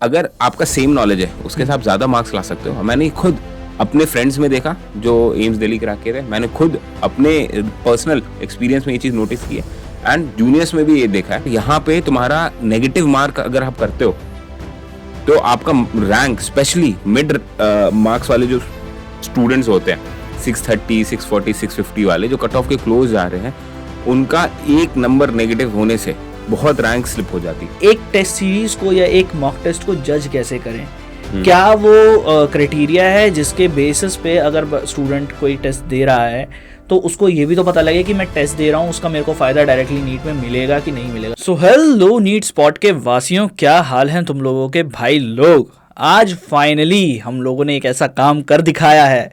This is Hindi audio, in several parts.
अगर आपका सेम नॉलेज है उसके साथ ज़्यादा मार्क्स ला सकते हो। मैंने खुद अपने फ्रेंड्स में देखा जो एम्स दिल्ली क्रैक किए थे, मैंने खुद अपने पर्सनल एक्सपीरियंस में ये चीज़ नोटिस की है एंड जूनियर्स में भी ये देखा है। यहाँ पे तुम्हारा नेगेटिव मार्क अगर आप करते हो तो आपका रैंक, स्पेशली मिड मार्क्स वाले जो स्टूडेंट्स होते हैं 630, 640, 650 वाले जो कट ऑफ के क्लोज जा रहे हैं, उनका एक नंबर नेगेटिव होने से बहुत रैंक स्लिप हो जाती है। एक टेस्ट सीरीज को या एक मॉक टेस्ट को जज कैसे करें? क्या वो क्राइटेरिया है जिसके बेसिस पे अगर स्टूडेंट कोई टेस्ट दे रहा है तो उसको ये भी तो पता लगे कि मैं टेस्ट दे रहा हूँ, उसका मेरे को फायदा डायरेक्टली नीट में मिलेगा कि नहीं मिलेगा? सो हेलो नीट स्पॉट के वासियों, क्या हाल है तुम लोगों के भाई लोग? आज फाइनली हम लोगों ने एक ऐसा काम कर दिखाया है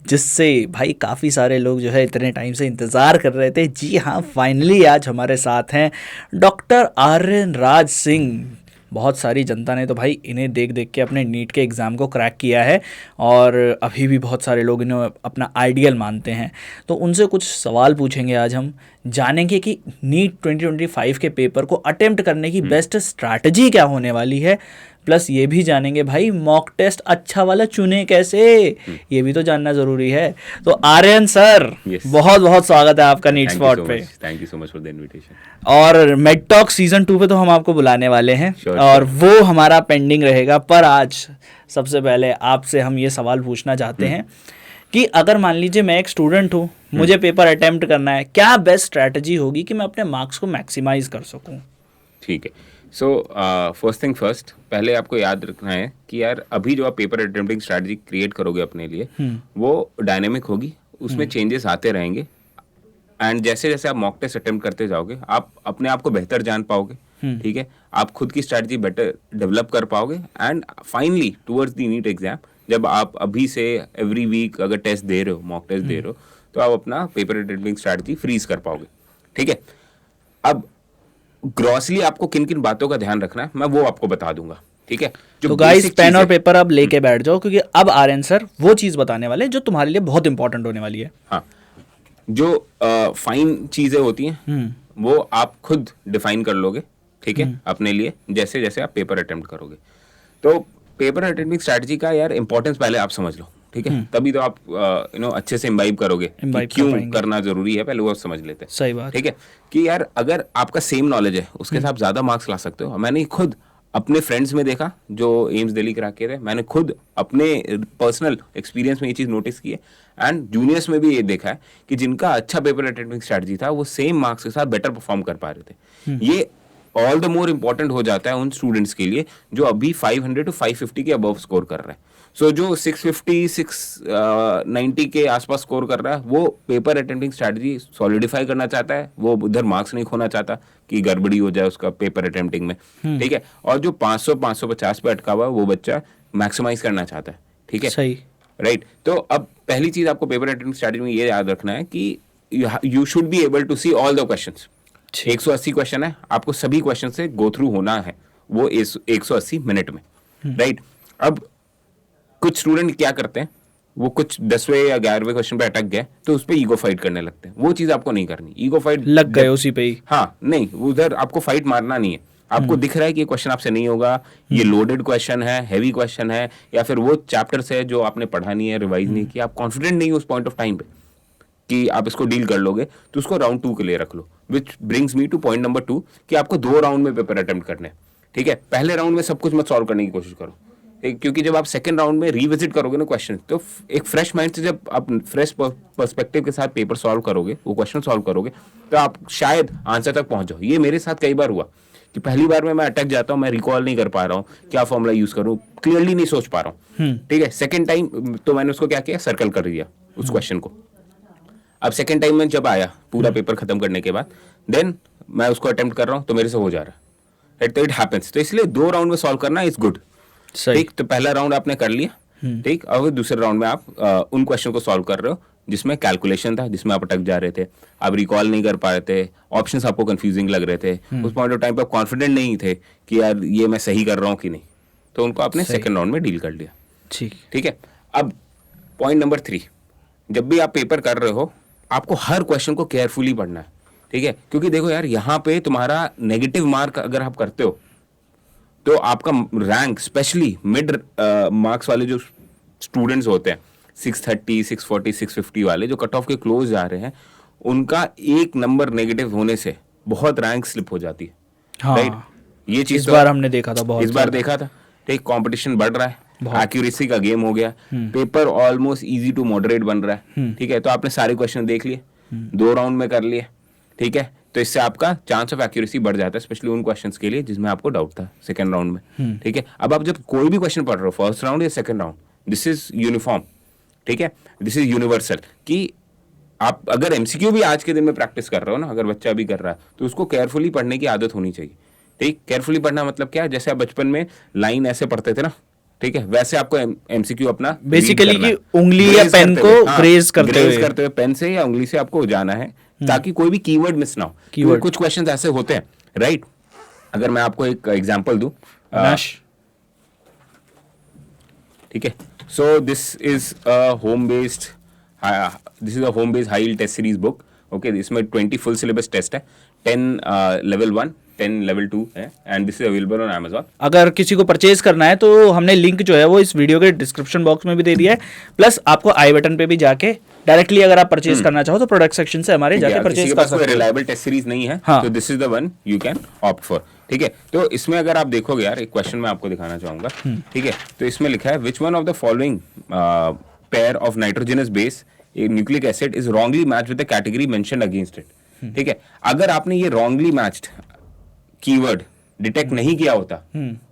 जिससे भाई काफ़ी सारे लोग जो है इतने टाइम से इंतज़ार कर रहे थे। जी हाँ, फाइनली आज हमारे साथ हैं डॉक्टर आर्यन राज सिंह। बहुत सारी जनता ने तो भाई इन्हें देख देख के अपने नीट के एग्ज़ाम को क्रैक किया है और अभी भी बहुत सारे लोग इन्हें अपना आइडियल मानते हैं। तो उनसे कुछ सवाल पूछेंगे आज हम, जानेंगे कि नीट 2025 के पेपर को अटेम्प्ट करने की बेस्ट स्ट्रैटेजी क्या होने वाली है, प्लस ये भी जानेंगे भाई मॉक टेस्ट अच्छा वाला चुने कैसे, ये भी तो जानना जरूरी है। तो आर्यन सर, बहुत बहुत स्वागत है आपका नीट स्पॉट पे। Thank you so much for the invitation. और मेड टॉक सीजन 2 पे तो हम आपको बुलाने वाले हैं और वो हमारा पेंडिंग रहेगा, पर आज सबसे पहले आपसे हम ये सवाल पूछना चाहते हैं कि अगर मान लीजिए मैं एक स्टूडेंट हूँ, मुझे पेपर अटेम्प्ट करना है, क्या बेस्ट स्ट्रैटेजी होगी कि मैं अपने मार्क्स को मैक्सिमाइज कर सकूँ? ठीक है, सो फर्स्ट थिंग फर्स्ट, पहले आपको याद रखना है कि यार अभी जो आप पेपर अटेम्प्टिंग स्ट्रैटेजी क्रिएट करोगे अपने लिए, वो डायनेमिक होगी, उसमें चेंजेस आते रहेंगे एंड जैसे जैसे आप मॉक टेस्ट अटेम्प्ट करते जाओगे आप अपने आप को बेहतर जान पाओगे। ठीक है, आप खुद की स्ट्रैटेजी बेटर डेवलप कर पाओगे and finally towards the NEET exam, जब आप अभी से एवरी वीक अगर टेस्ट दे रहे हो, मॉक टेस्ट दे रहे हो, तो आप अपना पेपर अटेम्प्टिंग स्ट्रैटेजी फ्रीज कर पाओगे। ठीक है, अब ग्रॉसली आपको किन किन बातों का ध्यान रखना है मैं वो आपको बता दूंगा। ठीक है, तो गाइस पेन और पेपर अब लेके बैठ जाओ, क्योंकि अब आर्यन सर वो चीज बताने वाले हैं जो तुम्हारे लिए बहुत इंपॉर्टेंट होने वाली है। हाँ, जो फाइन चीजें होती हैं वो आप खुद डिफाइन कर लोगे। ठीक है, अपने लिए जैसे जैसे आप पेपर अटेम्प्ट करोगे। तो पेपर अटेम्प्टिंग स्ट्रैटेजी का यार इंपॉर्टेंस पहले आप समझ लो। ठीक है, तभी तो आप अच्छे से इम्बाइब करोगे कि क्यों करना जरूरी है, पहले वो समझ लेते हैं। सही बात। ठीक है, कि यार अगर आपका सेम नॉलेज है उसके साथ ज्यादा मार्क्स ला सकते हो। मैंने खुद अपने फ्रेंड्स में देखा जो एम्स दिल्ली क्रैक किए थे, मैंने खुद अपने पर्सनल एक्सपीरियंस में ये चीज़ नोटिस की है एंड जूनियर्स में भी ये देखा है कि जिनका अच्छा पेपर अटेम्प्टिंग स्ट्रैटेजी था वो सेम मार्क्स के साथ बेटर परफॉर्म कर पा रहे थे। ये ऑल द मोर इम्पॉर्टेंट हो जाता है उन स्टूडेंट्स के लिए जो अभी 500 to 550 के अबव स्कोर कर रहे हैं। सो जो 650, 690 के आसपास स्कोर कर रहा है वो पेपर अटेम्प्टिंग स्ट्रैटेजी सॉलिडिफाई करना चाहता है, वो उधर मार्क्स नहीं खोना चाहता कि गड़बड़ी हो जाए उसका पेपर अटेम्प्टिंग में। ठीक है, और जो 500, 550 पे अटका हुआ है वो बच्चा मैक्सिमाइज करना चाहता है। ठीक है, सही, राइट। तो अब पहली चीज आपको पेपर अटेम्प्टिंग स्ट्रैटेजी में ये याद रखना है कि you should be able to see all the questions. 180 question है, आपको सभी क्वेश्चन से गो थ्रू होना है वो 180 मिनट में। राइट, अब कुछ स्टूडेंट क्या करते हैं, वो कुछ 10वें या 11वें क्वेश्चन पे अटक गए तो उस पर ईगो फाइट करने लगते हैं। वो चीज आपको नहीं करनी, ईगो फाइट लग गए उसी पे ही। हाँ, नहीं, उधर आपको फाइट मारना नहीं है। आपको दिख रहा है कि ये क्वेश्चन आपसे नहीं होगा, ये लोडेड क्वेश्चन है, हैवी क्वेश्चन है, या फिर वो चैप्टर्स है जो आपने पढ़ा नहीं है, रिवाइज नहीं किया, आप कॉन्फिडेंट नहीं हो उस पॉइंट ऑफ टाइम पे कि आप इसको डील कर लोगे, तो उसको राउंड 2 के लिए रख लो। Which brings me to point number 2 कि आपको 2 राउंड में पेपर अटेम्प्ट करने हैं। ठीक है, पहले राउंड में सब कुछ मत सॉल्व करने की कोशिश करो, क्योंकि जब आप सेकंड राउंड में रिविजिट करोगे ना क्वेश्चन, तो एक फ्रेश माइंड से जब आप फ्रेश पर्सपेक्टिव के साथ पेपर सॉल्व करोगे, वो क्वेश्चन सॉल्व करोगे, तो आप शायद आंसर तक पहुंच जाओ। ये मेरे साथ कई बार हुआ कि पहली बार में मैं अटक जाता हूँ, मैं रिकॉल नहीं कर पा रहा हूँ क्या फॉर्मूला यूज करूँ, क्लियरली नहीं सोच पा रहा हूँ। ठीक है, सेकेंड टाइम तो मैंने उसको क्या किया, सर्कल कर दिया उस क्वेश्चन को। अब सेकेंड टाइम में जब आया पूरा पेपर खत्म करने के बाद, देन मैं उसको अटेम्प्ट कर रहा हूँ तो मेरे से हो जा रहा है। It happens. तो इसलिए 2 राउंड में सॉल्व करना इज गुड। ठीक, तो पहला राउंड आपने कर लिया, ठीक, और दूसरे राउंड में आप उन क्वेश्चन को सॉल्व कर रहे हो जिसमें कैलकुलेशन था, जिसमें आप अटक जा रहे थे, आप रिकॉल नहीं कर पा रहे थे, ऑप्शंस आपको कंफ्यूजिंग लग रहे थे, उस पॉइंट ऑफ टाइम पे आप कॉन्फिडेंट नहीं थे कि यार ये मैं सही कर रहा हूँ कि नहीं, तो उनको आपने सेकंड राउंड में डील कर लिया। ठीक है, अब पॉइंट नंबर 3, जब भी आप पेपर कर रहे हो आपको हर क्वेश्चन को केयरफुली पढ़ना है। ठीक है, क्योंकि देखो यार यहाँ पे तुम्हारा नेगेटिव मार्क अगर आप करते हो तो आपका रैंक स्पेशली मिड मार्क्स वाले जो स्टूडेंट्स होते हैं 630, 640, 650 वाले जो कट ऑफ के क्लोज जा रहे हैं, उनका एक नंबर नेगेटिव होने से बहुत रैंक स्लिप हो जाती है। हाँ, राइट, ये चीज इस बार हमने देखा था, बहुत इस बार देखा था। ठीक, कंपटीशन बढ़ रहा है, एक्यूरेसी का गेम हो गया, paper almost easy to moderate बन रहा है। ठीक है, तो आपने सारे क्वेश्चन देख लिए, 2 राउंड में कर लिए। ठीक है, तो इससे आपका चांस ऑफ एक्यूरेसी बढ़ जाता है, स्पेशली उन क्वेश्चंस के लिए जिसमें आपको डाउट था सेकंड राउंड में। ठीक है, अब आप जब कोई भी क्वेश्चन पढ़ रहे हो फर्स्ट राउंड या second round, this is uniform. ठीक है, दिस इज यूनिवर्सल कि आप अगर एमसीक्यू भी आज के दिन में प्रैक्टिस कर रहे हो ना, अगर बच्चा भी कर रहा है, तो उसको केयरफुली पढ़ने की आदत होनी चाहिए। ठीक, केयरफुली पढ़ना मतलब क्या है, जैसे आप बचपन में लाइन ऐसे पढ़ते थे ना, ठीक है, वैसे आपको एमसीक्यू अपना बेसिकली कि उंगली या पेन को ग्रेज करते हुए पेन से या उंगली से आपको जाना है, ताकि कोई भी कीवर्ड मिस ना हो। कीवर्ड कुछ क्वेश्चंस ऐसे होते हैं, राइट। अगर मैं आपको एक एग्जांपल दूं, ठीक है, so this is a home based high yield test series book. Okay, इसमें 20 फुल सिलेबस टेस्ट है, 10 लेवल 1, 10 लेवल 2 है, and this is available on Amazon। अगर किसी को परचेज करना है तो हमने लिंक जो है वो इस वीडियो के डिस्क्रिप्शन बॉक्स में भी दे दिया है, प्लस आपको आई बटन पे भी जाके डायरेक्टली अगर आप परचेज करना चाहो तो प्रोडक्ट सेक्शन से हमारे जाके परचेज कर सकते हो। रिलायबल टेस्ट सीरीज नहीं है, तो this is the one you can opt for. ठीक है, तो इसमें अगर आप देखोगे यार, एक क्वेश्चन मैं आपको दिखाना चाहूंगा। ठीक है, तो इसमें लिखा है which one of the following pair of nitrogenous base nucleic acid is wrongly matched with the category mentioned against it. ठीक है, अगर आपने ये रॉन्गली मैच्ड कीवर्ड डिटेक्ट नहीं किया होता,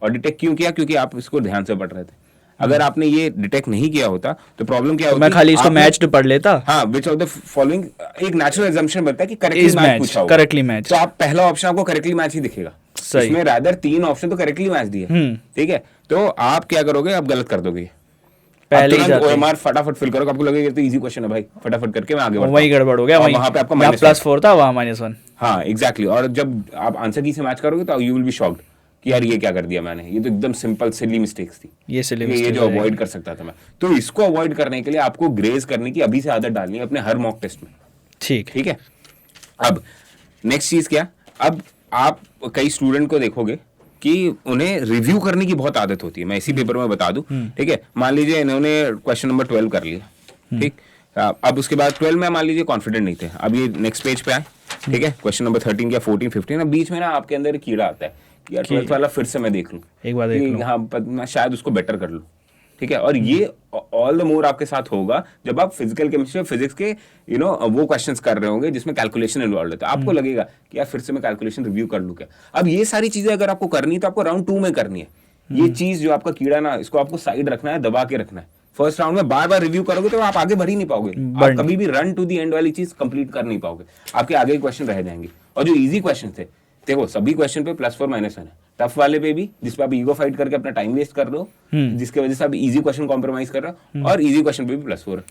और डिटेक्ट क्यों किया, क्योंकि आप इसको ध्यान से पढ़ रहे थे। अगर आपने ये डिटेक्ट नहीं किया होता तो प्रॉब्लम क्या होती, मैं खाली इसको मैच्ड पढ़ लेता। हाँ, विच ऑफ द फॉलोइंग एक नेचुरल अजम्पशन बनता है कि करेक्टली मैच पूछा होगा, करेक्टली मैच, तो आप पहला ऑप्शन आपको करेक्टली मैच ही दिखेगा। इसमें रादर 3 ऑप्शन तो करेक्टली मैच दिए। ठीक है, तो आप क्या करोगे, आप गलत कर दोगे, पहले ही ओएमआर फटाफट फिल करोगे, आपको लगेगा तो इजी क्वेश्चन है भाई, फटाफट करके मैं आगे बढ़ता हूं, वही गड़बड़ हो गया, वहां पे आपका -4 था, वहां -1। हाँ, एग्जैक्टली। और जब आप आंसर की से मैच करोगे तो यू विल बी शॉक्ड कि यार ये क्या कर दिया मैंने, ये तो एकदम सिंपल सिली मिस्टेक्स थी, ये जो अवॉइड कर सकता था मैं। तो इसको अवॉइड करने के लिए आपको ग्रेज करने की अभी से आदत डालनी है अपने हर मॉक टेस्ट में। ठीक है, अब नेक्स्ट चीज क्या, अब आप कई स्टूडेंट को देखोगे कि उन्हें रिव्यू करने की बहुत आदत होती है। मैं इसी पेपर में बता दूं, ठीक है, मान लीजिए इन्होंने क्वेश्चन नंबर 12 कर लिया, ठीक, अब उसके बाद 12 में मान लीजिए कॉन्फिडेंट नहीं थे, अब ये नेक्स्ट पेज पे आए, ठीक है, क्वेश्चन नंबर 13 या 14, 15, अब बीच में ना आपके अंदर कीड़ा आता है कि यार 12th वाला फिर से मैं देख लूं, एक बार देख लूं, हाँ मैं शायद उसको बेटर कर लूं। ठीक है, और ये ऑल द मोर आपके साथ होगा जब आप फिजिकल केमिस्ट्री और फिजिक्स के वो क्वेश्चंस कर रहे होंगे जिसमें कैलकुलेशन इन्वॉल्व है, तो आपको लगेगा कि यार फिर से मैं कैलकुलेशन रिव्यू कर लूं क्या। अब ये सारी चीजें अगर आपको करनी है तो आपको राउंड 2 में करनी है। ये चीज जो आपका कीड़ा ना, इसको आपको साइड रखना है, दबा के रखना है। फर्स्ट राउंड में बार बार रिव्यू करोगे तो आप आगे बढ़ ही नहीं पाओगे, आप कभी भी रन टू द एंड वाली चीज कंप्लीट कर नहीं पाओगे, आपके आगे क्वेश्चन रह जाएंगे। और जो इजी क्वेश्चन थे, देखो सभी क्वेश्चन पे +4 -1 है, टफ वाले पे भी जिस पे आप ईगो फाइट करके अपना टाइम वेस्ट कर रहे हो, जिसके वजह से आप इजी क्वेश्चन कॉम्प्रोमाइज कर रहे हो, और इजी क्वेश्चन पे भी +4 है।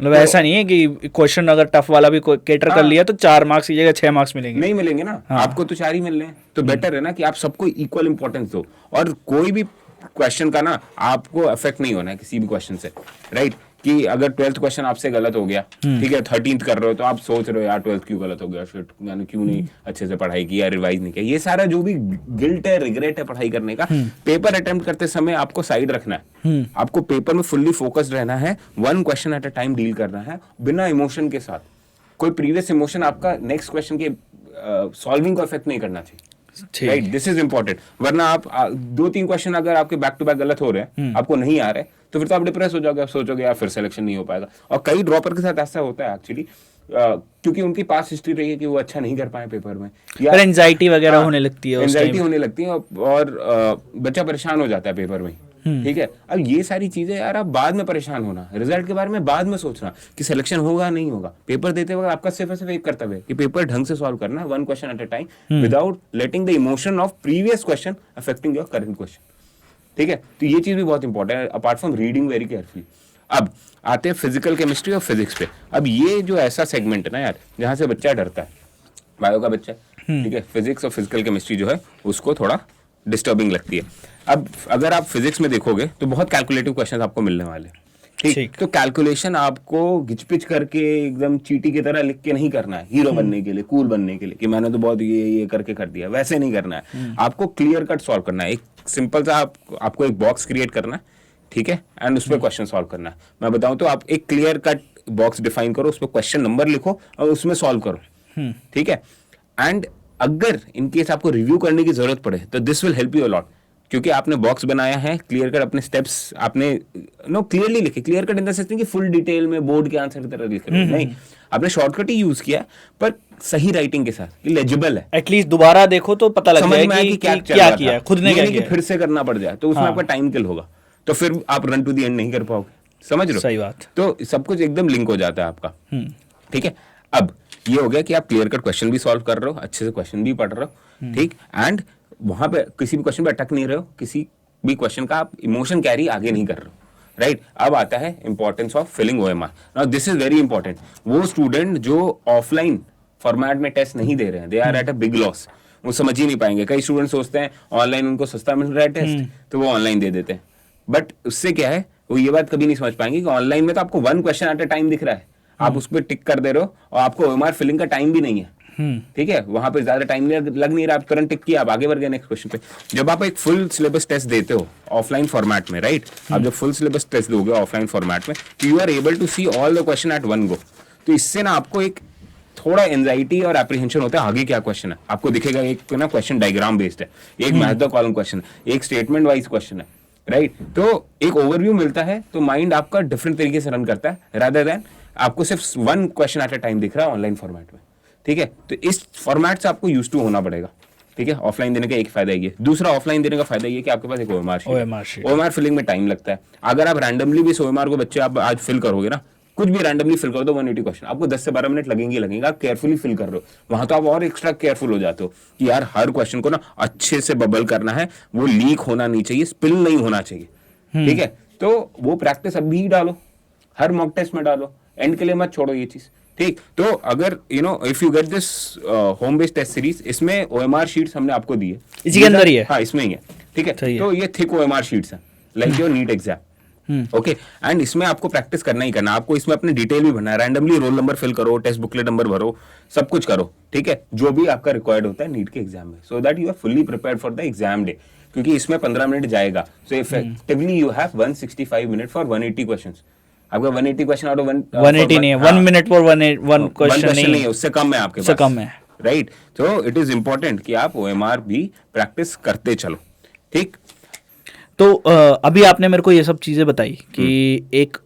मतलब ऐसा नहीं है कि क्वेश्चन अगर टफ वाला भी कैटर कर लिया तो 4 मार्क्स की जगह 6 मार्क्स मिलेंगे, नहीं मिलेंगे ना। आपको तो 4 ही मिल रहे हैं, तो बेटर है ना कि आप सबको इक्वल इंपॉर्टेंस दो, और कोई भी क्वेश्चन का ना आपको अफेक्ट नहीं होना है किसी भी क्वेश्चन से, राइट। कि अगर 12th क्वेश्चन आपसे गलत हो गया, ठीक है, 13th कर रहे हो तो आप सोच रहे हो यार 12th क्यों गलत हो गया, शिट मैंने क्यों नहीं अच्छे से पढ़ाई की या रिवाइज नहीं किया। ये सारा जो भी गिल्ट है, रिग्रेट है पढ़ाई करने का, पेपर अटेम्प्ट करते समय आपको साइड रखना है। आपको पेपर में फुल्ली फोकस्ड रहना है, 1 question at a time deal करना है, बिना इमोशन के साथ। कोई प्रीवियस इमोशन आपका नेक्स्ट क्वेश्चन के सॉल्विंग को अफेक्ट नहीं करना चाहिए, राइट। दिस इज इंपॉर्टेंट, वरना आप 2-3 क्वेश्चन अगर आपके बैक टू बैक गलत हो रहे हैं, आपको नहीं आ रहे, तो फिर तो आप डिप्रेस हो जाओगे, आप सोचोगे यार फिर सिलेक्शन नहीं हो पाएगा। और कई ड्रॉपर के साथ ऐसा होता है एक्चुअली, क्योंकि उनकी पास हिस्ट्री रही है कि वो अच्छा नहीं कर पाए पेपर में, या एंजाइटी वगैरह होने लगती है, एंजाइटी होने लगती है, और बच्चा परेशान हो जाता है पेपर में। ठीक है, अब ये सारी चीजें यार आप बाद में परेशान होना, रिजल्ट के बारे में बाद में सोचना कि सिलेक्शन होगा नहीं होगा। पेपर देते वक्त आपका सिर्फ एक कर्तव्य है कि पेपर ढंग से सॉल्व करना, 1 question at a time, without letting the emotion of previous question affecting your current question. ठीक है, तो ये चीज भी बहुत इंपॉर्टेंट है, apart from reading very carefully. अब आते हैं फिजिकल केमिस्ट्री और फिजिक्स पे। अब ये जो ऐसा सेगमेंट है ना यार, जहां से बच्चा डरता है, बायो का बच्चा, ठीक है, फिजिक्स और फिजिकल केमिस्ट्री जो है उसको थोड़ा डिस्टर्बिंग लगती है। अब अगर आप फिजिक्स में देखोगे तो बहुत कैलकुलेटिव क्वेश्चन आपको मिलने वाले हैं, ठीक, तो कैलकुलेशन आपको घिचपिच करके एकदम चीटी की तरह लिख के नहीं करना है हीरो बनने के लिए, कूल बनने के लिए कि मैंने तो बहुत ये करके कर दिया, वैसे नहीं करना है। आपको क्लियर कट सॉल्व करना है। एक सिंपल सा आपको एक बॉक्स क्रिएट करना है, ठीक है, एंड उस पर क्वेश्चन सॉल्व करना है। मैं बताऊं तो आप एक क्लियर कट बॉक्स डिफाइन करो, उस पर क्वेश्चन नंबर लिखो और उसमें सॉल्व करो, ठीक है। एंड अगर इनकेस आपको रिव्यू करने की जरूरत पड़े तो this will help you a lot, क्योंकि आपने बॉक्स बनाया है, क्लियर कट अपने स्टेप्स आपने क्लियरली लिखे। Clear cut in the sense नहीं कि फुल डिटेल में बोर्ड के आंसर की तरह लिख रहे हो, नहीं, आपने शॉर्टकट ही यूज किया पर सही राइटिंग के साथ, लेजिबल है, एटलीस्ट दोबारा देखो तो पता लग जाए कि क्या किया है, खुद ने क्या किया है। फिर से करना पड़ जाए तो उसमें आपका टाइम किल होगा, तो फिर आप रन टू द एंड नहीं कर पाओगे, समझ रहे हो? सही बात। तो सब कुछ एकदम लिंक हो जाता है आपका, ठीक है। अब ये हो गया कि आप क्लियर कट क्वेश्चन भी सॉल्व कर रहे हो, अच्छे से क्वेश्चन भी पढ़ रहे हो, ठीक, एंड वहां पे किसी भी क्वेश्चन पे अटक नहीं रहे हो, किसी भी क्वेश्चन का आप इमोशन कैरी आगे नहीं कर रहे हो, राइट। अब आता है importance of filling OMR। Now this is very important. वो स्टूडेंट जो ऑफलाइन फॉर्मेट में टेस्ट नहीं दे रहे हैं, they are at a big loss, वो समझ ही नहीं पाएंगे। कई स्टूडेंट सोचते हैं ऑनलाइन उनको सस्ता मिल रहा है टेस्ट, तो वो ऑनलाइन दे देते हैं, बट उससे क्या है, वो ये बात कभी नहीं समझ पाएंगे कि ऑनलाइन में तो आपको 1 क्वेश्चन एट अ टाइम दिख रहा है, आप उस पर टिक कर दे रहे हो और आपको OMR फिलिंग का टाइम भी नहीं है, ठीक है, वहां पे ज्यादा टाइम लग नहीं रहा, आप तुरंत टिक किया, आप आगे बढ़ गए नेक्स्ट क्वेश्चन पे। जब आप एक फुल सिलेबस टेस्ट देते हो ऑफलाइन फॉर्मेट में, राइट, आप जब फुल सिलेबस टेस्ट दोगे ऑफलाइन फॉर्मेट में, तो you are able to see all the question at one go. तो इससे ना आपको एक थोड़ा एंजाइटी और एप्रीहेंशन होता है आगे क्या क्वेश्चन है, आपको दिखेगा एक ना क्वेश्चन डायग्राम बेस्ड है, एक मैथ द कॉलम क्वेश्चन है, एक स्टेटमेंट वाइज क्वेश्चन है, राइट। तो एक ओवरव्यू मिलता है, तो माइंड आपका डिफरेंट तरीके से रन करता है, रादर देन आपको सिर्फ 1 क्वेश्चन एट अ टाइम दिख रहा है ऑनलाइन फॉर्मेट में, ठीक है। तो इस फॉर्मेट से आपको यूज टू होना पड़ेगा, ठीक है। ऑफलाइन देने का एक फायदा ये, दूसरा ऑफलाइन देने का फायदा ये कि आपके पास एक OMR शीट। OMR फिलिंग में टाइम लगता है। अगर आप रैंडमली भी इस OMR को बच्चे आप आज फिल करोगे ना, कुछ भी रैंडमली फिल कर दो 180 क्वेश्चन, आपको 10 से 12 मिनट लगेंगे। आप केयरफुली फिल कर रहे हो, वहां तो आप और एक्स्ट्रा केयरफुल हो जाते हो कि यार हर क्वेश्चन को ना अच्छे से बबल करना है, वो लीक होना नहीं चाहिए, स्पिल नहीं होना चाहिए, ठीक है। तो वो प्रैक्टिस अभी ही डालो, हर मॉक टेस्ट में डालो, एंड के लिए मत छोड़ो ये चीज, ठीक। तो अगर if you get this home based test series, इसमें OMR शीट्स हमने आपको दी है, इसी के अंदर ही है, हाँ इसमें ही है, ठीक है। तो ये थिक OMR शीट्स है, like your NEET exam, okay. And इसमें आपको प्रैक्टिस करना ही करना, आपको इसमें अपने डिटेल भी भरना है, रैंडमली रोल नंबर फिल करो, टेस्ट बुकलेट नंबर भरो, सब कुछ करो, ठीक है, जो भी आपका रिक्वायर्ड होता है नीट के एग्जाम में, so that you are fully prepared for the exam day, क्योंकि इसमें 15 मिनट जाएगा, so effectively you have 165 minute for 180 questions. आपका 180 क्वेश्चन आउट ऑफ 180 नहीं है, 1 मिनट पर 1 क्वेश्चन नहीं है, उससे कम है आपके पास, कम है, राइट। तो इट इज इंपॉर्टेंट कि आप OMR भी प्रैक्टिस करते चलो, ठीक। तो अभी आपने मेरे को ये सब चीज़ें बताई कि एक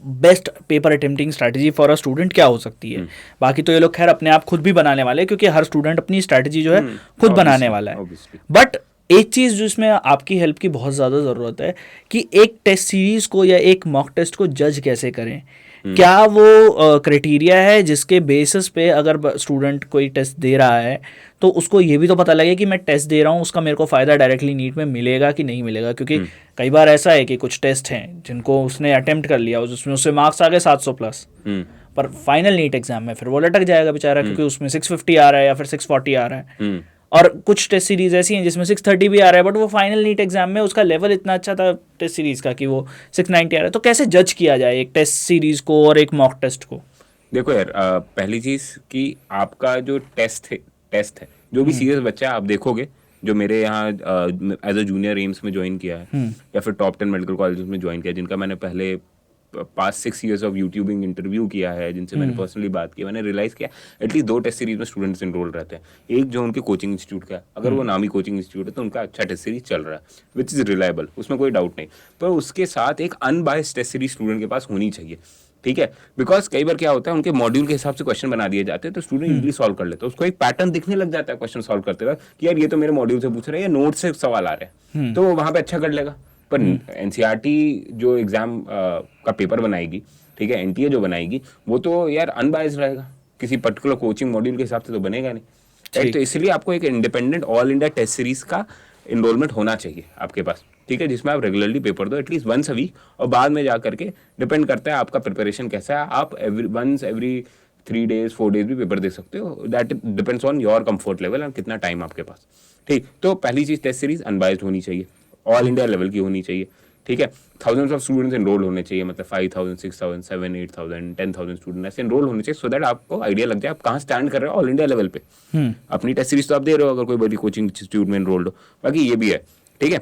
best paper attempting strategy for a student क्या हो सकती है। बाकी तो ये लोग खैर अपने आप खुद भी बनाने वाले हैं, क्योंकि हर स्टूडेंट अपनी स्ट्रैटेजी जो है खुद बनाने वाला है। बट एक चीज़ जो इसमें आपकी हेल्प की बहुत ज़्यादा ज़रूरत है कि एक टेस्ट सीरीज़ को या एक मॉक टेस्ट को जज कैसे करें। क्या वो क्राइटेरिया है जिसके बेसिस पे अगर स्टूडेंट कोई टेस्ट दे रहा है तो उसको ये भी तो पता लगे कि मैं टेस्ट दे रहा हूँ, उसका मेरे को फ़ायदा डायरेक्टली नीट में मिलेगा कि नहीं मिलेगा। क्योंकि कई बार ऐसा है कि कुछ टेस्ट हैं जिनको उसने अटेम्प्ट कर लिया, उसमें उससे मार्क्स आ गए 700+, पर फाइनल नीट एग्जाम में फिर वो लटक जाएगा बेचारा, क्योंकि उसमें 650 आ रहा है या फिर 640 आ रहा है। और कुछ टेस्ट सीरीज ऐसी हैं जिसमें 630 भी आ रहा है, बट वो फाइनल नीट एग्जाम में उसका लेवल इतना अच्छा था टेस्ट सीरीज का कि वो 690 आ रहा है। तो कैसे जज किया जाए एक टेस्ट सीरीज को और एक मॉक टेस्ट को? देखो यार, पहली चीज कि आपका जो टेस्ट है, जो भी सीरियस बच्चा है, आप देखोगे जो मेरे यहाँ एज अ जूनियर एम्स में ज्वाइन किया है या फिर टॉप 10 मेडिकल कॉलेजेस में ज्वाइन किया, जिनका मैंने पहले past 6 years of YouTubing interview किया है, जिनसे मैंने पर्सनली बात की, मैंने रियलाइज किया एटलीस्ट 2 टेस्ट सीरीज में स्टूडेंट्स इनरोल रहते हैं। एक जो उनके कोचिंग इंस्टीट्यूट का है, अगर वो नामी कोचिंग इंस्टीट्यूट है तो उनका अच्छा टेस्ट सीरीज चल रहा है, विच इज रिलायबल, उसमें कोई डाउट नहीं। पर उसके साथ एक अनबायस्ड टेस्ट सीरीज स्टूडेंट के पास होनी चाहिए, ठीक है। बिकॉज कई बार क्या होता है, उनके मॉड्यूल के हिसाब से क्वेश्चन बना दिए जाते हैं, तो स्टूडेंट इजीली सॉल्व कर लेते हैं, उसको एक पैटर्न दिखने लग जाता है क्वेश्चन सॉल्व करते हुए कि यार ये तो मेरे मॉड्यूल से पूछ रहे हैं, ये नोट से सवाल आ रहे हैं, तो वो वहां पे अच्छा कर लेगा। पर एनसीईआरटी जो एग्जाम का पेपर बनाएगी, ठीक है, एनटीए जो बनाएगी, वो तो यार अनबायस्ड रहेगा, किसी पर्टिकुलर कोचिंग मॉड्यूल के हिसाब से तो बनेगा नहीं। तो इसलिए आपको एक independent all India test series का इनरोलमेंट होना चाहिए आपके पास, ठीक है, जिसमें आप रेगुलरली पेपर दो एटलीस्ट वंस अ वीक, और बाद में जा करके डिपेंड करता है आपका प्रिपरेशन कैसा है, आप एवरी 3 days 4 days भी पेपर दे सकते हो, that depends on your comfort level और कितना टाइम आपके पास, ठीक। तो पहली चीज टेस्ट सीरीज अनबायस्ड होनी चाहिए, ऑल इंडिया लेवल की होनी चाहिए, ठीक है, थाउजेंड्स ऑफ स्टूडेंट्स एनरोल होने चाहिए, मतलब 5,000, 6,000, 7,000, 8,000, 10,000 स्टूडेंट ऐसे एनरोल होने चाहिए, सो दैट आपको आइडिया लग जाए आप कहाँ स्टैंड कर रहे हो ऑल इंडिया लेवल पे। अपनी टेस्ट सीरीज तो आप दे रहे हो अगर कोई बड़ी कोचिंग इंस्टीट्यूट में एनरोल्ड हो, बाकी ये भी है, ठीक है,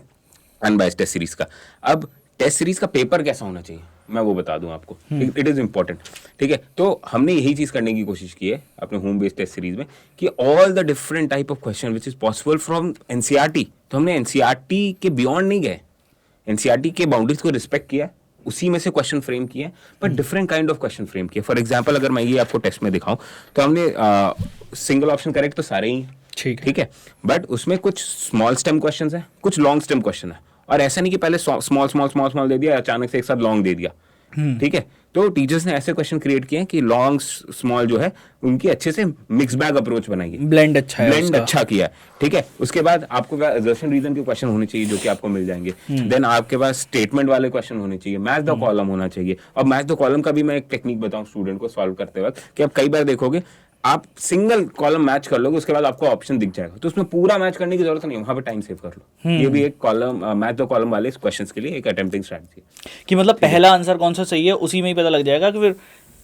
अनबायस्ड टेस्ट सीरीज का। अब टेस्ट सीरीज का पेपर कैसा होना चाहिए मैं वो बता दूं आपको, इट इज इंपॉर्टेंट, ठीक है। तो हमने यही चीज करने की कोशिश की है अपने होम बेस्ड टेस्ट सीरीज में कि all the different type of question which is possible from NCERT, तो हमने एनसीईआरटी के बियॉन्ड नहीं गए, एनसीईआरटी के बाउंड्रीज को रिस्पेक्ट किया, उसी में से क्वेश्चन फ्रेम किए, पर different kind of question frame किए। फॉर एग्जांपल अगर मैं ये आपको टेस्ट में दिखाऊं तो हमने सिंगल ऑप्शन करेक्ट तो सारे ही ठीक है, बट उसमें कुछ स्मॉल स्टेम क्वेश्चन है, कुछ लॉन्ग स्टेम क्वेश्चन है, और ऐसा नहीं कि पहले स्मॉल स्मॉल स्मॉल स्मॉल दे दिया अचानक से एक साथ लॉन्ग दे दिया, ठीक है। तो टीचर्स ने ऐसे क्वेश्चन क्रिएट किए हैं कि लॉन्ग स्मॉल जो है उनकी अच्छे से मिक्स बैग अप्रोच बनाई है, ब्लेंड अच्छा किया है, ठीक है। उसके बाद आपको असर्शन रीजन के क्वेश्चन होने चाहिए जो कि आपको मिल जाएंगे, देन आपके पास स्टेटमेंट वाले क्वेश्चन होने चाहिए, मैच द कॉलम होना चाहिए। अब मैच द कॉलम का भी मैं एक टेक्निक बताऊं स्टूडेंट को सॉल्व करते वक्त कि आप कई बार देखोगे आप सिंगल कॉलम मैच कर लोगे, उसके बाद आपको ऑप्शन दिख जाएगा, तो उसमें पूरा मैच करने की जरूरत नहीं है, वहां पे टाइम सेव कर लो। ये भी एक कॉलम मैच द कॉलम वाले क्वेश्चंस के लिए एक अटेम्प्टिंग स्ट्रेटजी कि मतलब पहला आंसर कौन सा सही है उसी में ही पता लग जाएगा कि फिर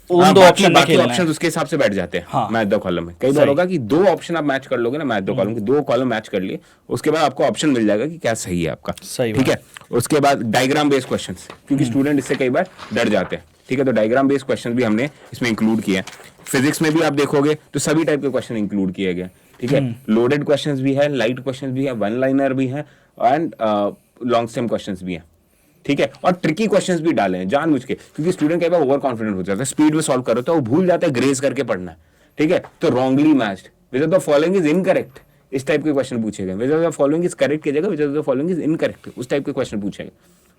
उन दो ऑप्शन में खेलना है। ऑप्शन उसके हिसाब से बैठ जाते हैं मैच द कॉलम में। कई बार होगा कि दो ऑप्शन आप मैच कर लोगे ना, मैच द कॉलम के दो कॉलम मैच कर लिए, उसके बाद आपको ऑप्शन मिल जाएगा कि क्या सही है आपका, ठीक है। उसके बाद डायग्राम बेस्ड क्वेश्चंस, क्योंकि स्टूडेंट इससे कई बार डर जाते हैं, ठीक है, तो डायग्राम बेस्ड क्वेश्चन भी हमने इसमें इंक्लूड किया है। फिजिक्स में भी आप देखोगे तो सभी टाइप के क्वेश्चन इंक्लूड किए गए, ठीक है, लोडेड क्वेश्चंस भी है, लाइट क्वेश्चंस भी है, वन लाइनर भी है, एंड लॉन्ग स्टेम क्वेश्चंस भी हैं, ठीक है, और ट्रिकी क्वेश्चंस भी डाले हैं जानबूझ के, क्योंकि स्टूडेंट कई बार ओवर कॉन्फिडेंट हो जाता है, स्पीड में सॉल्व करो तो वो भूल जाता है ग्रेज करके पढ़ना है, ठीक है, तो wrongly matched, which of the following is incorrect, इस टाइप के क्वेश्चन पूछे गए, which of the following is correct की जगह which of the following is incorrect, उस टाइप के क्वेश्चन पूछे गए।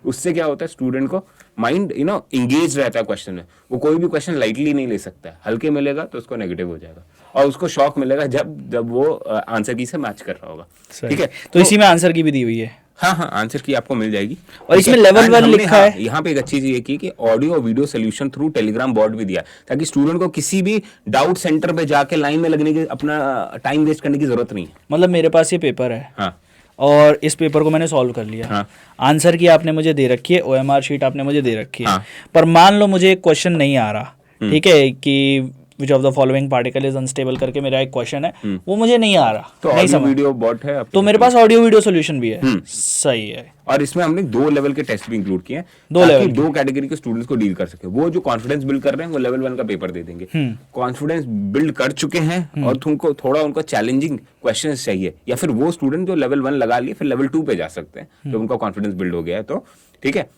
उससे क्या होता है स्टूडेंट को माइंड इंगेज रहता है क्वेश्चन में, वो कोई भी क्वेश्चन लाइटली नहीं ले सकता है, हल्के मिलेगा तो उसको नेगेटिव हो जाएगा, और उसको शॉक मिलेगा जब वो आंसर की से मैच कर रहा होगा, ठीक है। तो इसी में आंसर की भी दी हुई है, हाँ आंसर की आपको मिल जाएगी, और इसमें लेवल 1 लिखा है। यहाँ पे एक अच्छी चीज ये की कि ऑडियो और video solution through Telegram bot भी दिया, ताकि स्टूडेंट को किसी भी डाउट सेंटर पे जाके लाइन में लगने की अपना टाइम वेस्ट करने की जरूरत नहीं है। मतलब मेरे पास ये पेपर है, हाँ, और इस पेपर को मैंने सॉल्व कर लिया, हाँ, आंसर की आपने मुझे दे रखी है, ओएमआर शीट आपने मुझे दे रखी है, हाँ, पर मान लो मुझे एक क्वेश्चन नहीं आ रहा, ठीक है, कि which of the following particle is unstable करके मेरा एक क्वेश्चन है, वो मुझे नहीं आ रहा, तो नहीं समझ, वीडियो बॉट है, तो मेरे पास ऑडियो वीडियो सोल्यूशन भी है, सही है। और इसमें हमने 2 लेवल के टेस्ट भी इंक्लूड किए हैं, ताकि 2 कैटेगरी के स्टूडेंट्स को डील कर सके। वो जो कॉन्फिडेंस बिल्ड कर रहे हैं वो लेवल 1 का पेपर दे देंगे, कॉन्फिडेंस बिल्ड कर चुके हैं और तुमको थोड़ा उनको चैलेंजिंग क्वेश्चंस चाहिए, या फिर वो स्टूडेंट जो लेवल 1 लगा लिए फिर लेवल 2 पे जा सकते हैं जब उनका कॉन्फिडेंस बिल्ड हो गया है, तो ठीक है।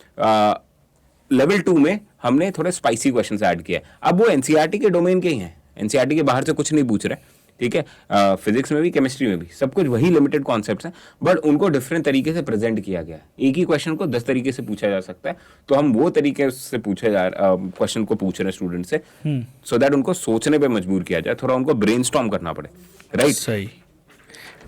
लेवल 2 में हमने थोड़े स्पाइसी क्वेश्चंस ऐड किए, अब वो एनसीईआरटी के डोमेन के ही हैं, एनसीईआरटी के बाहर से कुछ नहीं पूछ रहे, ठीक है। फिजिक्स में भी केमिस्ट्री में भी सब कुछ वही लिमिटेड कॉन्सेप्ट्स हैं, बट उनको डिफरेंट तरीके से प्रेजेंट किया गया है। एक ही क्वेश्चन को 10 तरीके से पूछा जा सकता है, तो हम वो तरीके से क्वेश्चन को पूछ रहे हैं स्टूडेंट से, सो दैट उनको सोचने पे मजबूर किया जाए, थोड़ा उनको ब्रेनस्टॉर्म करना पड़े, राइट। सही,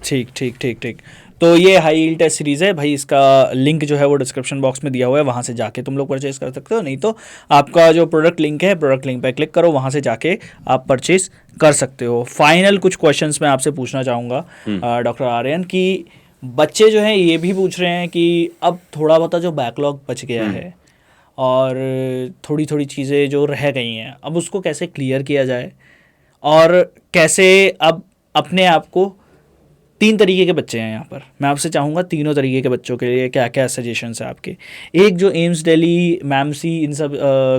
ठीक ठीक ठीक ठीक। तो ये हाई यील्ड टेस्ट सीरीज़ है भाई, इसका लिंक जो है वो डिस्क्रिप्शन बॉक्स में दिया हुआ है, वहाँ से जाके तुम लोग परचेज कर सकते हो, नहीं तो आपका जो प्रोडक्ट लिंक है, प्रोडक्ट लिंक पे क्लिक करो, वहाँ से जाके आप परचेज कर सकते हो। फाइनल कुछ क्वेश्चंस मैं आपसे पूछना चाहूँगा डॉक्टर आर्यन, कि बच्चे जो हैं ये भी पूछ रहे हैं कि अब थोड़ा बहुत जो बैकलॉग बच गया है और थोड़ी थोड़ी चीज़ें जो रह गई हैं, अब उसको कैसे क्लियर किया जाए, और कैसे अब अपने आप को 3 तरीके के बच्चे हैं यहाँ पर, मैं आपसे चाहूँगा तीनों तरीके के बच्चों के लिए क्या क्या सजेशंस है आपके। एक जो एम्स दिल्ली, मैमसी, इन सब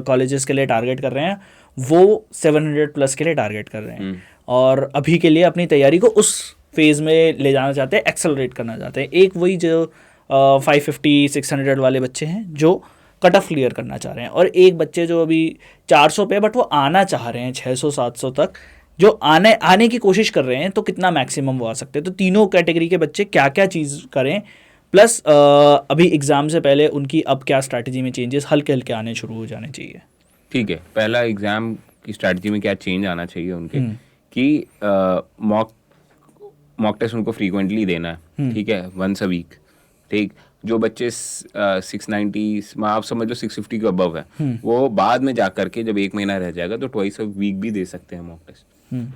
कॉलेजेस के लिए टारगेट कर रहे हैं, वो 700+ के लिए टारगेट कर रहे हैं, और अभी के लिए अपनी तैयारी को उस फेज़ में ले जाना चाहते हैं, एक्सेलरेट करना चाहते हैं। एक वही जो 550-600 वाले बच्चे हैं जो कट ऑफ क्लियर करना चाह रहे हैं, और एक बच्चे जो अभी 400 पे बट वो आना चाह रहे हैं 600-700 तक, जो आने की कोशिश कर रहे हैं, तो कितना मैक्सिमम वो आ सकते हैं। तो तीनों कैटेगरी के बच्चे क्या क्या चीज़ करें, प्लस अभी एग्ज़ाम से पहले उनकी अब क्या स्ट्रैटेजी में चेंजेस हल्के हल्के आने शुरू हो जाने चाहिए। ठीक है, पहला एग्ज़ाम की स्ट्रैटेजी में क्या चेंज आना चाहिए उनके, कि मॉक टेस्ट उनको फ्रीक्वेंटली देना है, ठीक है, 1 a week, ठीक। जो बच्चे 690 आप समझ लो 650 के अबव है, वो बाद में जा करके जब 1 महीना रह जाएगा तो 2 a week भी दे सकते हैं मॉक टेस्ट,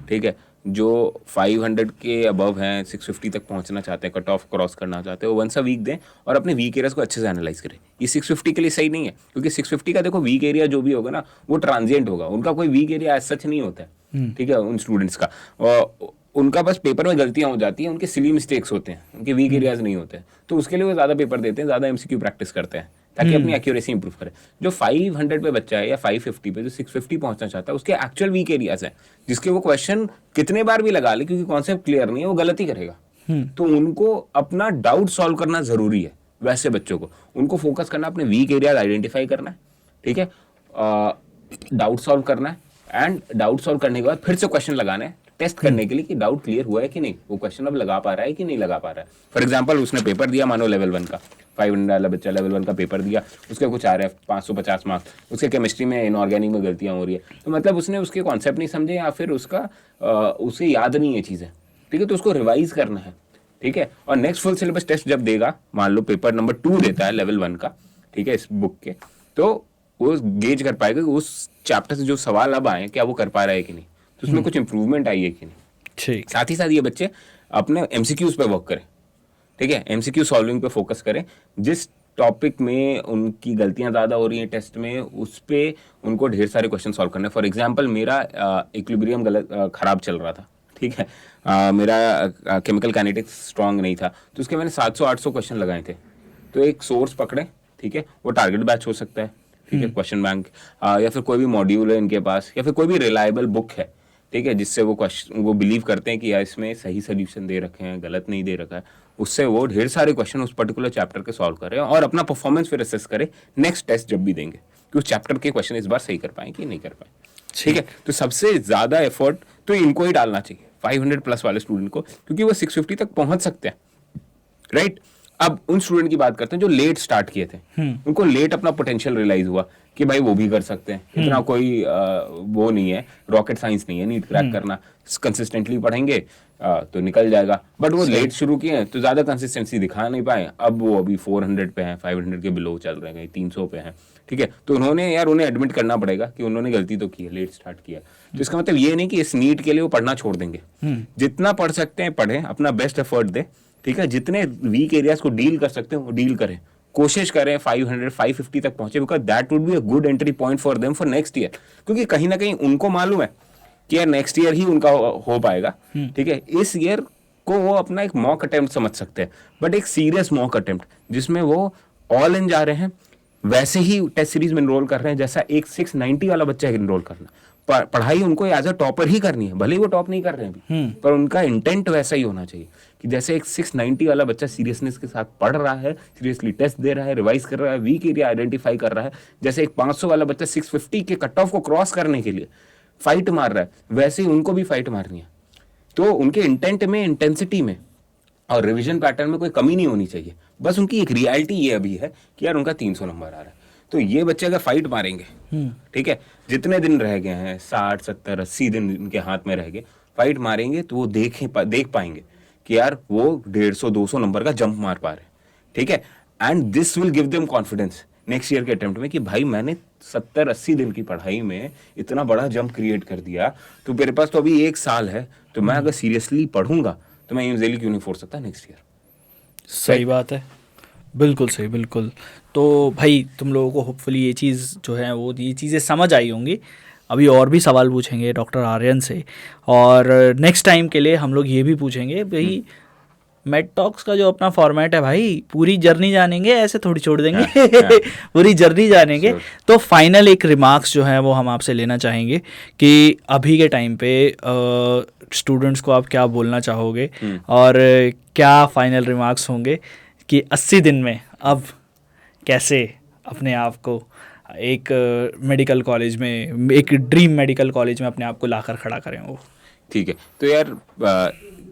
ठीक है। जो 500 के अबव हैं, 650 तक पहुंचना चाहते हैं, कट ऑफ क्रॉस करना चाहते हैं, वो वंस अ वीक दें और अपने वीक एरियाज को अच्छे से एनालाइज करें। ये 650 के लिए सही नहीं है, क्योंकि 650 का देखो वीक एरिया जो भी होगा ना वो ट्रांजिएंट होगा, उनका कोई वीक एरिया सच नहीं होता है, ठीक है, उन स्टूडेंट्स का। और उनका बस पेपर में गलतियां हो जाती हैं, उनके सिली मिस्टेक्स होते हैं, उनके वीक एरियाज नहीं होते हैं, तो उसके लिए वो ज़्यादा पेपर देते हैं, ज़्यादा एमसीक्यू प्रैक्टिस करते हैं ताकि अपनी एक्यूरेसी इंप्रूव करे। जो 500 पे बच्चा है या 550 पे जो 650 पहुंचना चाहता है, उसके एक्चुअल वीक एरियाज हैं जिसके वो क्वेश्चन कितने बार भी लगा ले, क्योंकि कॉन्सेप्ट क्लियर नहीं है वो गलत ही करेगा। तो उनको अपना डाउट सॉल्व करना जरूरी है। वैसे बच्चों को उनको फोकस करना, अपने वीक एरियाज आइडेंटिफाई करना है, ठीक है, डाउट सॉल्व करना है, एंड डाउट सॉल्व करने के बाद फिर से क्वेश्चन लगाना है टेस्ट करने के लिए कि डाउट क्लियर हुआ है कि नहीं, वो क्वेश्चन अब लगा पा रहा है कि नहीं लगा पा रहा है। फॉर एग्जांपल उसने पेपर दिया, मानो लेवल 1 का 500 वाला बच्चा लेवल 1 का पेपर दिया, उसके कुछ आ रहे हैं 550 मार्क्स, उसके केमिस्ट्री में इनऑर्गेनिक में गलतियां हो रही है, तो मतलब उसने उसके कॉन्सेप्ट नहीं समझे या फिर उसे याद नहीं है चीज़ें, ठीक है, तो उसको रिवाइज करना है, ठीक है। और नेक्स्ट फुल सिलेबस टेस्ट जब देगा, मान लो पेपर नंबर 2 देता है लेवल 1 का, ठीक है, इस बुक के, तो वो गेज कर पाएगा कि उस चैप्टर से जो सवाल अब आए क्या वो कर पा रहा है कि नहीं, तो उसमें कुछ इंप्रूवमेंट आई है कि नहीं। ठीक। साथ ही साथ ये बच्चे अपने एमसीक्यूज पे वर्क करें, ठीक है, एमसीक्यू सॉल्विंग पे फोकस करें। जिस टॉपिक में उनकी गलतियां ज़्यादा हो रही हैं टेस्ट में, उस पर उनको ढेर सारे क्वेश्चन सॉल्व करने। फॉर एग्जांपल मेरा इक्विलिब्रियम खराब चल रहा था, ठीक है, मेरा केमिकल काइनेटिक्स स्ट्रांग नहीं था, तो उसके मैंने 700-800 क्वेश्चन लगाए थे। तो एक सोर्स पकड़े, ठीक है, वो टारगेट बैच हो सकता है, ठीक है, क्वेश्चन बैंक, या फिर कोई भी मॉड्यूल है इनके पास, या फिर कोई भी रिलायबल बुक है, ठीक है, जिससे वो बिलीव करते हैं कि यार इसमें सही सोल्यूशन दे रखे हैं, गलत नहीं दे रखा है, उससे वो ढेर सारे क्वेश्चन उस पर्टिकुलर चैप्टर के सॉल्व करें और अपना परफॉर्मेंस फिर असेस करें नेक्स्ट टेस्ट जब भी देंगे कि उस चैप्टर के क्वेश्चन इस बार सही कर पाए कि नहीं कर पाए, ठीक है। तो सबसे ज़्यादा एफर्ट तो इनको ही डालना चाहिए, 500 प्लस वाले स्टूडेंट को, क्योंकि वो 650 तक पहुंच सकते हैं, राइट। अब उन स्टूडेंट की बात करते हैं जो लेट स्टार्ट किए थे, उनको लेट अपना पोटेंशियल रियलाइज हुआ कि भाई वो भी कर सकते हैं, इतना कोई वो नहीं है, रॉकेट साइंस नहीं है नीट क्रैक करना, कंसिस्टेंटली पढ़ेंगे तो निकल जाएगा। बट वो लेट शुरू किए तो ज़्यादा कंसिस्टेंसी दिखा नहीं पाए, अब वो अभी 400 पे हैं, 500 के बिलो चल रहे हैं, 300 पे हैं, ठीक है। तो उन्हें एडमिट करना पड़ेगा कि उन्होंने गलती तो की है, लेट स्टार्ट किया। तो इसका मतलब ये नहीं कि इस नीट के लिए वो पढ़ना छोड़ देंगे, जितना पढ़ सकते हैं पढ़ें, अपना बेस्ट एफर्ट दें, ठीक है, जितने वीक एरियाज को डील कर सकते हैं वो डील करें, कोशिश करें 500-550 तक पहुंचे, because that would be a good entry point for them for next year. क्योंकि कहीं ना कहीं उनको मालूम है कि यार नेक्स्ट ईयर ही उनका हो पाएगा, ठीक है, इस ईयर को वो अपना एक मॉक अटेम्प्ट समझ सकते हैं, बट एक सीरियस मॉक अटेम्प्ट जिसमें वो ऑल इन जा रहे हैं, वैसे ही टेस्ट सीरीज में इनरोल कर रहे हैं जैसा एक 690 वाला बच्चा इनरोल करना। पढ़ाई उनको एज अ टॉपर ही करनी है, भले ही वो टॉप नहीं कर रहे हैं अभी, पर उनका इंटेंट वैसा ही होना चाहिए कि जैसे एक 690 वाला बच्चा सीरियसनेस के साथ पढ़ रहा है, सीरियसली टेस्ट दे रहा है, रिवाइज कर रहा है, वीक एरिया आइडेंटिफाई कर रहा है, जैसे एक 500 वाला बच्चा 650 के कट ऑफ को क्रॉस करने के लिए फाइट मार रहा है, वैसे ही उनको भी फाइट मारनी है। तो उनके इंटेंट में, इंटेंसिटी में और रिविजन पैटर्न में कोई कमी नहीं होनी चाहिए। बस उनकी एक रियलिटी ये अभी है कि यार उनका 300 नंबर आ रहा है, तो ये बच्चे अगर फाइट मारेंगे, ठीक है, जितने दिन रह गए हैं, 60, 70, 80 दिन इनके हाथ में रह गए, फाइट मारेंगे तो वो देख पाएंगे कि यार वो 150-200 नंबर का जंप मार पा रहे हैं, ठीक है, and this will give them confidence next year के अटेम्प्ट में कि भाई मैंने 70-80 दिन की पढ़ाई में इतना बड़ा जंप क्रिएट कर दिया, तो मेरे पास तो अभी 1 साल है, तो मैं अगर सीरियसली पढ़ूंगा तो मैं यूजुअली क्यों नहीं फोड़ सकता नेक्स्ट ईयर। सही बात है, बिल्कुल सही, बिल्कुल। तो भाई तुम लोगों को होपफुली ये चीज़ जो है वो ये चीज़ें समझ आई होंगी। अभी और भी सवाल पूछेंगे डॉक्टर आर्यन से, और नेक्स्ट टाइम के लिए हम लोग ये भी पूछेंगे भाई मेड टॉक्स का जो अपना फॉर्मेट है भाई, पूरी जर्नी जानेंगे, ऐसे थोड़ी छोड़ देंगे पूरी जर्नी जानेंगे। तो फाइनल एक रिमार्क्स जो है वो हम आपसे लेना चाहेंगे कि अभी के टाइम पे स्टूडेंट्स को आप क्या बोलना चाहोगे, और क्या फाइनल रिमार्क्स होंगे कि 80 दिन में अब कैसे अपने आप को एक मेडिकल कॉलेज में, एक ड्रीम मेडिकल कॉलेज में अपने आप को लाकर खड़ा करें वो। ठीक है, तो यार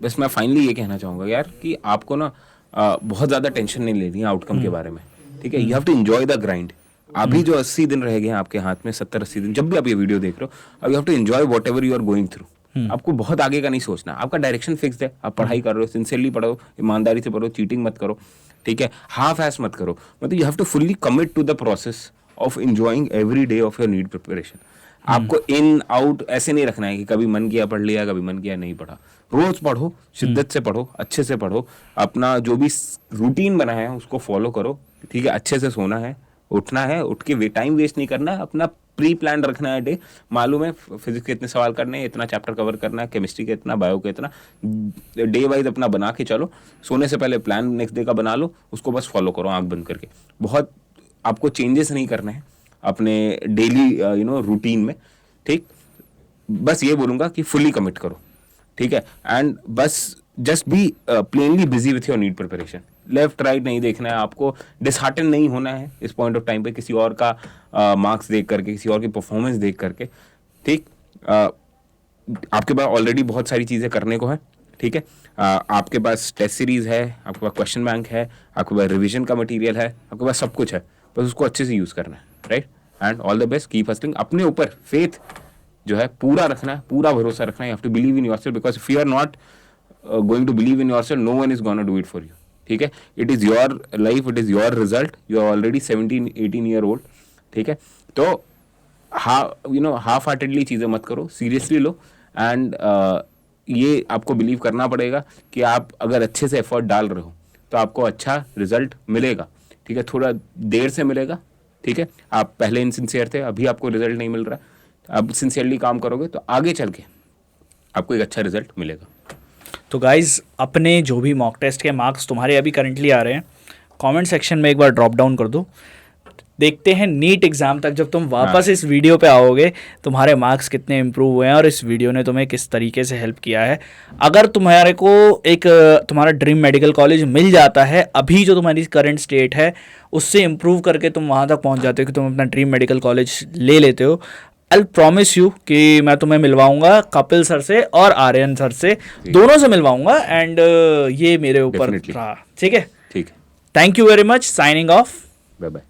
बस मैं फाइनली ये कहना चाहूँगा यार कि आपको ना बहुत ज़्यादा टेंशन नहीं लेनी है आउटकम के बारे में, ठीक है, you have to enjoy the grind. अभी जो 80 दिन रह गए हैं आपके हाथ में, 70-80 दिन, जब भी आप ये वीडियो देख रहे हो, अब you have to enjoy whatever you are going through. आपको बहुत आगे का नहीं सोचना, आपका डायरेक्शन फिक्स है, आप पढ़ाई कर रहे हो, सिंसियरली पढ़ो, ईमानदारी से पढ़ो, चीटिंग मत करो, ठीक है, हाफ एस मत करो, मतलब you have to fully commit to the process of enjoying every day of your NEET preparation. आपको इन आउट ऐसे नहीं रखना है कि कभी मन किया पढ़ लिया, कभी मन किया नहीं पढ़ा। रोज पढ़ो, शिद्दत से पढ़ो, अच्छे से पढ़ो, अपना जो भी रूटीन बना है उसको फॉलो करो, ठीक है। अच्छे से सोना है, उठना है, उठ के टाइम वेस्ट नहीं करना है, अपना प्री प्लान रखना है डे। मालूम है फिजिक्स के इतने सवाल करने हैं, इतना चैप्टर कवर करना है, केमिस्ट्री के इतना, बायो के इतना, डे वाइज अपना बना के चलो। सोने से पहले प्लान नेक्स्ट डे का बना लो, उसको बस फॉलो करो आंख बंद करके। बहुत आपको चेंजेस नहीं करने हैं अपने डेली रूटीन में, ठीक। बस ये बोलूँगा कि फुली कमिट करो, ठीक है। एंड बस just be plainly busy with your NEET preparation. Left right नहीं देखना है आपको, डिसहार्टन नहीं होना है इस पॉइंट ऑफ टाइम पे किसी और का मार्क्स देख करके, किसी और की परफॉर्मेंस देख करके, ठीक। आपके पास ऑलरेडी बहुत सारी चीज़ें करने को है, ठीक है। आपके पास टेस्ट सीरीज है, आपके पास क्वेश्चन बैंक है, आपके पास रिविजन का मटेरियल है, आपके पास सब कुछ है, बस उसको अच्छे से यूज़ करना है, right. And all the best, keep hustling. अपने ऊपर फेथ जो है पूरा रखना है, पूरा भरोसा रखना है। You have to believe in yourself, because if you are not going to believe in yourself, no one is gonna do it for you, ठीक है। It is your life, it is your result, you are already 17-18 year old, ठीक है। तो हाफ हार्टेडली चीज़ें मत करो, सीरियसली लो। एंड ये आपको बिलीव करना पड़ेगा कि आप अगर अच्छे से एफर्ट डाल रहे हो तो आपको अच्छा रिजल्ट मिलेगा, ठीक है। थोड़ा देर से मिलेगा, ठीक है। आप पहले इनसिंसियर थे, अभी आपको रिजल्ट नहीं मिल रहा, अब सिंसियरली काम करोगे तो आगे चल के आपको एक अच्छा रिजल्ट मिलेगा। तो गाइज, अपने जो भी मॉक टेस्ट के मार्क्स तुम्हारे अभी करंटली आ रहे हैं, कमेंट सेक्शन में एक बार ड्रॉप डाउन कर दो। देखते हैं नीट एग्ज़ाम तक जब तुम वापस इस वीडियो पे आओगे तुम्हारे मार्क्स कितने इम्प्रूव हुए हैं और इस वीडियो ने तुम्हें किस तरीके से हेल्प किया है। अगर तुम्हारे को एक तुम्हारा ड्रीम मेडिकल कॉलेज मिल जाता है, अभी जो तुम्हारी करंट स्टेट है उससे इम्प्रूव करके तुम वहाँ तक पहुँच जाते हो कि तुम अपना ड्रीम मेडिकल कॉलेज ले लेते हो, आई प्रॉमिस यू कि मैं तुम्हें मिलवाऊंगा कपिल सर से और आर्यन सर से, दोनों से मिलवाऊंगा। एंड ये मेरे ऊपर रहा, ठीक है। ठीक है, thank you very much, signing off, bye bye.